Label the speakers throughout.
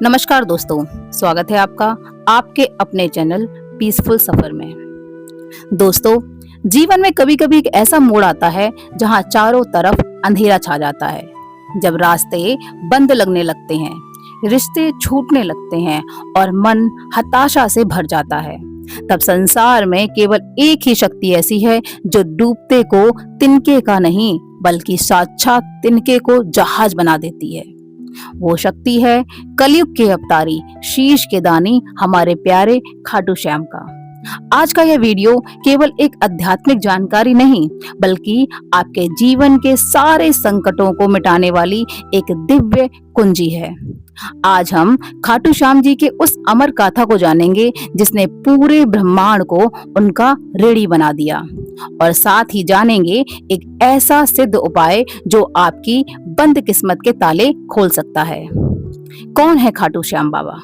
Speaker 1: नमस्कार दोस्तों, स्वागत है आपका आपके अपने चैनल पीसफुल सफर में। दोस्तों, जीवन में कभी-कभी एक ऐसा मोड़ आता है जहां चारों तरफ अंधेरा छा जाता है। जब रास्ते बंद लगने लगते हैं, रिश्ते छूटने लगते हैं और मन हताशा से भर जाता है, तब संसार में केवल एक ही शक्ति ऐसी है जो डूबते को तिनके का नहीं बल्कि साक्षात तिनके को जहाज बना देती है। वो शक्ति है कलयुग के अवतारी शीश के दानी हमारे प्यारे खाटू श्याम का। आज का यह वीडियो केवल एक आध्यात्मिक जानकारी नहीं बल्कि आपके जीवन के सारे संकटों को मिटाने वाली एक दिव्य कुंजी है। आज हम खाटू श्याम जी के उस अमर गाथा को जानेंगे जिसने पूरे ब्रह्मांड को उनका ऋणी बना दिया, और साथ ही जानेंगे एक ऐसा सिद्ध उपाय जो आपकी बंद किस्मत के ताले खोल सकता है। कौन है खाटू श्याम बाबा?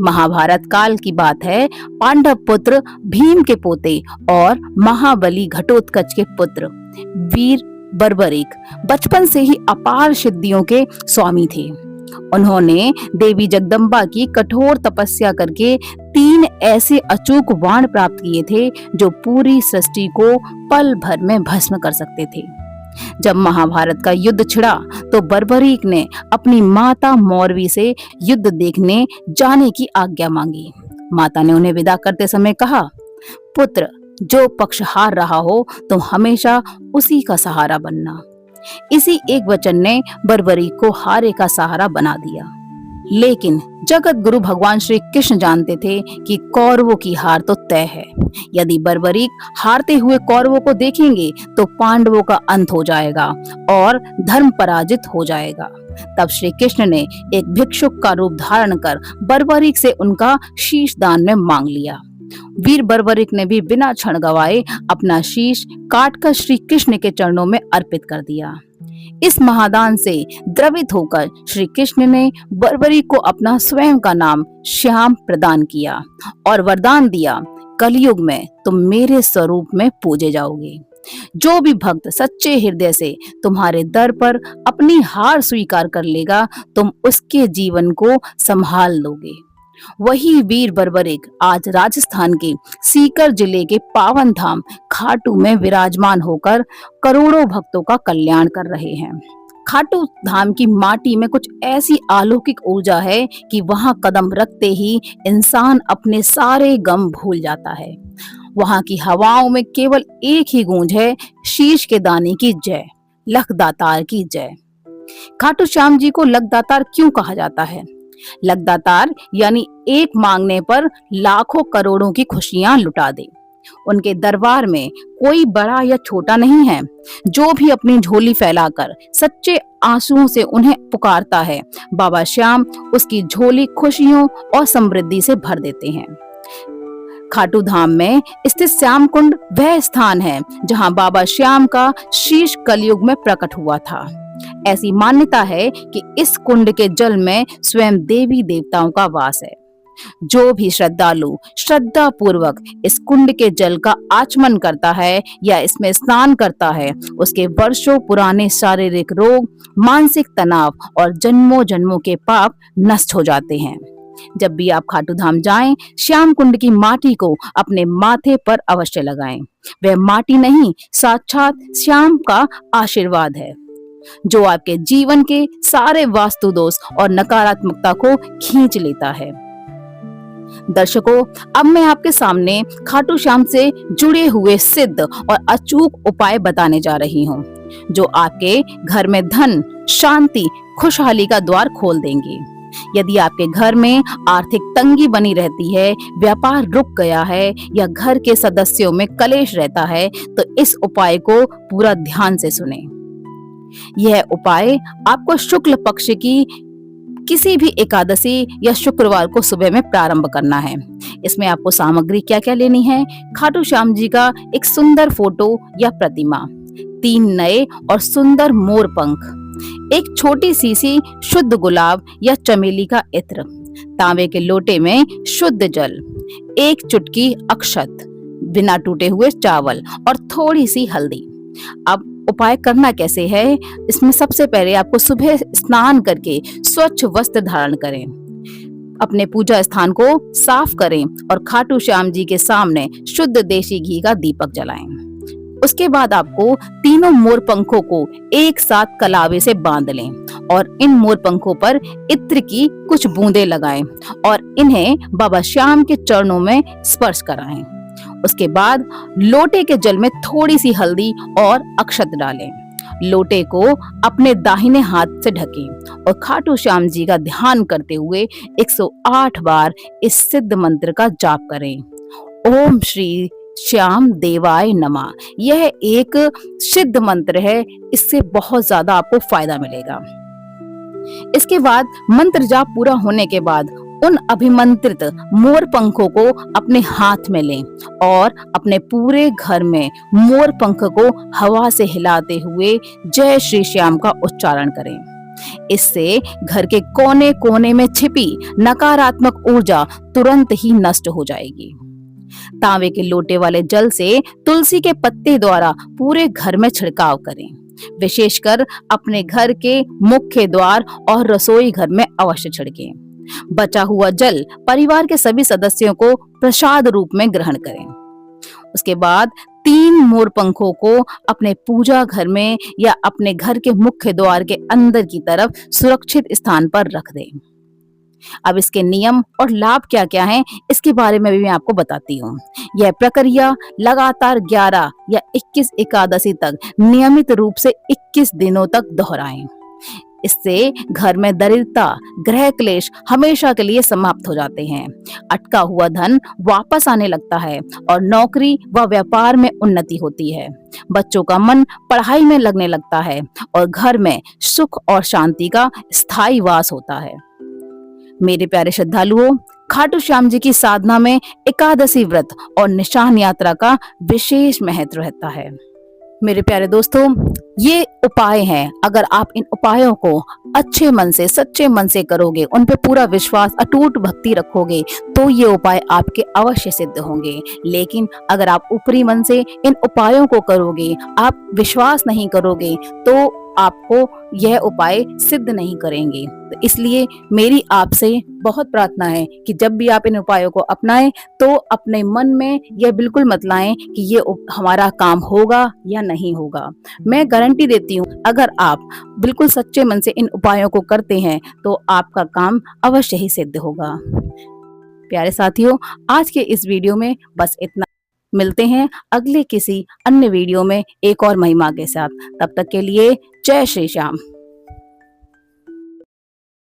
Speaker 1: महाभारत काल की बात है। पांडव पुत्र भीम के पोते और महाबली घटोत्कच के पुत्र वीर बर्बरीक बचपन से ही अपार सिद्धियों के स्वामी थे। उन्होंने देवी जगदम्बा की कठोर तपस्या करके 3 ऐसे अचूक बाण प्राप्त किए थे जो पूरी सृष्टि को पल भर में भस्म कर सकते थे। जब महाभारत का युद्ध छिड़ा तो बर्बरीक ने अपनी माता मौरवी से युद्ध देखने जाने की आज्ञा मांगी। माता ने उन्हें विदा करते समय कहा, पुत्र, जो पक्ष हार रहा हो तुम हमेशा उसी का सहारा बनना। इसी एक वचन ने बर्बरीक को हारे का सहारा बना दिया। लेकिन जगत गुरु भगवान श्री कृष्ण जानते थे कि कौरवों की हार तो तय है। यदि बर्बरीक हारते हुए कौरवों को देखेंगे तो पांडवों का अंत हो जाएगा और धर्म पराजित हो जाएगा। तब श्री कृष्ण ने एक भिक्षुक का रूप धारण कर बर्बरीक से उनका शीश दान में मांग लिया। वीर बर्बरीक ने भी बिना क्षण गवाए अपना शीश काटकर श्री कृष्ण के चरणों में अर्पित कर दिया। इस महादान से द्रवित होकर श्री कृष्ण ने बर्बरीक को अपना स्वयं का नाम श्याम प्रदान किया और वरदान दिया, कलयुग में तुम मेरे स्वरूप में पूजे जाओगे। जो भी भक्त सच्चे हृदय से तुम्हारे दर पर अपनी हार स्वीकार कर लेगा, तुम उसके जीवन को संभाल लोगे। वही वीर बर्बरीक आज राजस्थान के सीकर जिले के पावन धाम खाटू में विराजमान होकर करोड़ों भक्तों का कल्याण कर रहे हैं। खाटू धाम की माटी में कुछ ऐसी अलौकिक ऊर्जा है कि वहां कदम रखते ही इंसान अपने सारे गम भूल जाता है। वहां की हवाओं में केवल एक ही गूंज है, शीश के दाने की जय, लखदातार की जय। खाटू श्याम जी को लखदातार क्यों कहा जाता है? लखदातार यानी एक मांगने पर लाखों करोड़ों की खुशियां लुटा दे। उनके दरबार में कोई बड़ा या छोटा नहीं है। जो भी अपनी झोली फैलाकर सच्चे आंसुओं से उन्हें पुकारता है, बाबा श्याम उसकी झोली खुशियों और समृद्धि से भर देते हैं। खाटू धाम में स्थित श्याम कुंड वह स्थान है जहां बाबा श्याम का शीश कलयुग में प्रकट हुआ था। ऐसी मान्यता है कि इस कुंड के जल में स्वयं देवी देवताओं का वास है। जो भी श्रद्धालु श्रद्धा पूर्वक इस कुंड के जल का आचमन करता है या इसमें स्नान करता है, उसके वर्षों पुराने शारीरिक रोग, मानसिक तनाव और जन्मों जन्मों के पाप नष्ट हो जाते हैं। जब भी आप खाटू धाम जाएं, श्याम कुंड की माटी को अपने माथे पर अवश्य लगाएं। वह माटी नहीं, साक्षात श्याम का आशीर्वाद है जो आपके जीवन के सारे वास्तु दोष और नकारात्मकता को खींच लेता है। दर्शकों, अब मैं आपके सामने खाटू श्याम से जुड़े हुए सिद्ध और अचूक उपाय बताने जा रही हूँ जो आपके घर में धन, शांति, खुशहाली का द्वार खोल देंगे। यदि आपके घर में आर्थिक तंगी बनी रहती है, व्यापार रुक गया है या घर के सदस्यों में कलेश रहता है, तो इस उपाय को पूरा ध्यान से सुनें। यह उपाय आपको शुक्ल पक्ष की किसी भी एकादशी या शुक्रवार को सुबह में प्रारंभ करना है। इसमें आपको सामग्री क्या क्या लेनी है? खाटू श्याम जी का एक सुंदर फोटो या प्रतिमा, 3 नए और सुंदर मोर पंख, एक छोटी सी शुद्ध गुलाब या चमेली का इत्र, तांबे के लोटे में शुद्ध जल, 1 चुटकी अक्षत, बिना टूटे हुए चावल और थोड़ी सी हल्दी। अब उपाय करना कैसे है, इसमें सबसे पहले आपको सुबह स्नान करके स्वच्छ वस्त्र धारण करें, अपने पूजा स्थान को साफ करें और खाटू श्याम जी के सामने शुद्ध देशी घी का दीपक जलाएं। उसके बाद आपको तीनों मोर पंखों को एक साथ कलावे से बांध लें और इन मोर पंखों पर इत्र की कुछ बूंदें लगाएं और इन्हें बाबा श्याम के चरणों में स्पर्श कराएं। उसके बाद लोटे के जल में थोड़ी सी हल्दी और अक्षत डालें। लोटे को अपने दाहिने हाथ से ढकें और खाटू श्याम जी का ध्यान करते हुए 108 बार इस सिद्ध मंत्र का जाप करें। ओम श्री श्याम देवाय नमः। यह एक सिद्ध मंत्र है, इससे बहुत ज्यादा आपको फायदा मिलेगा। इसके बाद मंत्र जाप पूरा होने के बाद उन अभिमंत्रित मोर पंखों को अपने हाथ में लें और अपने पूरे घर में मोर पंख को हवा से हिलाते हुए जय श्री श्याम का उच्चारण करें। इससे घर के कोने कोने में छिपी नकारात्मक ऊर्जा तुरंत ही नष्ट हो जाएगी। तांबे के लोटे वाले जल से तुलसी के पत्ते द्वारा पूरे घर में छिड़काव करें। विशेषकर अपने घर के मुख्य द्वार और रसोई घर में अवश्य छिड़कें। बचा हुआ जल परिवार के सभी सदस्यों को प्रसाद रूप में ग्रहण करें। उसके बाद 3 मोर पंखों को अपने पूजा घर में या अपने घर के मुख्य द्वार के अंदर की तरफ सुरक्षित स्थान पर रख दें। अब इसके नियम और लाभ क्या क्या हैं, इसके बारे में भी मैं आपको बताती हूँ। यह प्रक्रिया लगातार 11 या 21 एकादशी तक नियमित रूप से 21 दिनों तक दोहराएं। इससे घर में दरिद्रता, ग्रह क्लेश हमेशा के लिए समाप्त हो जाते हैं। अटका हुआ धन वापस आने लगता है और नौकरी व व्यापार में उन्नति होती है। बच्चों का मन पढ़ाई में लगने लगता है और घर में सुख और शांति का स्थायी वास होता है। मेरे प्यारे श्रद्धालुओं, खाटू श्याम जी की साधना में एकादशी व्रत और निशान यात्रा का विशेष महत्व रहता है। मेरे प्यारे दोस्तों, ये उपाय हैं। अगर आप इन उपायों को अच्छे मन से, सच्चे मन से करोगे, उन पे पूरा विश्वास, अटूट भक्ति रखोगे, तो ये उपाय आपके अवश्य सिद्ध होंगे। लेकिन अगर आप ऊपरी मन से इन उपायों को करोगे, आप विश्वास नहीं करोगे, तो आपको यह उपाय सिद्ध नहीं करेंगे। तो इसलिए मेरी आपसे बहुत प्रार्थना है कि जब भी आप इन उपायों को अपनाएं तो अपने मन में यह बिल्कुल मत लाएं कि ये हमारा काम होगा या नहीं होगा। मैं गारंटी देती हूँ, अगर आप बिल्कुल सच्चे मन से इन उपायों को करते हैं तो आपका काम अवश्य ही सिद्ध होगा। प्यारे साथियों, आज के इस वीडियो में बस इतना। मिलते हैं अगले किसी अन्य वीडियो में एक और महिमा के साथ। तब तक के लिए जय श्री श्याम।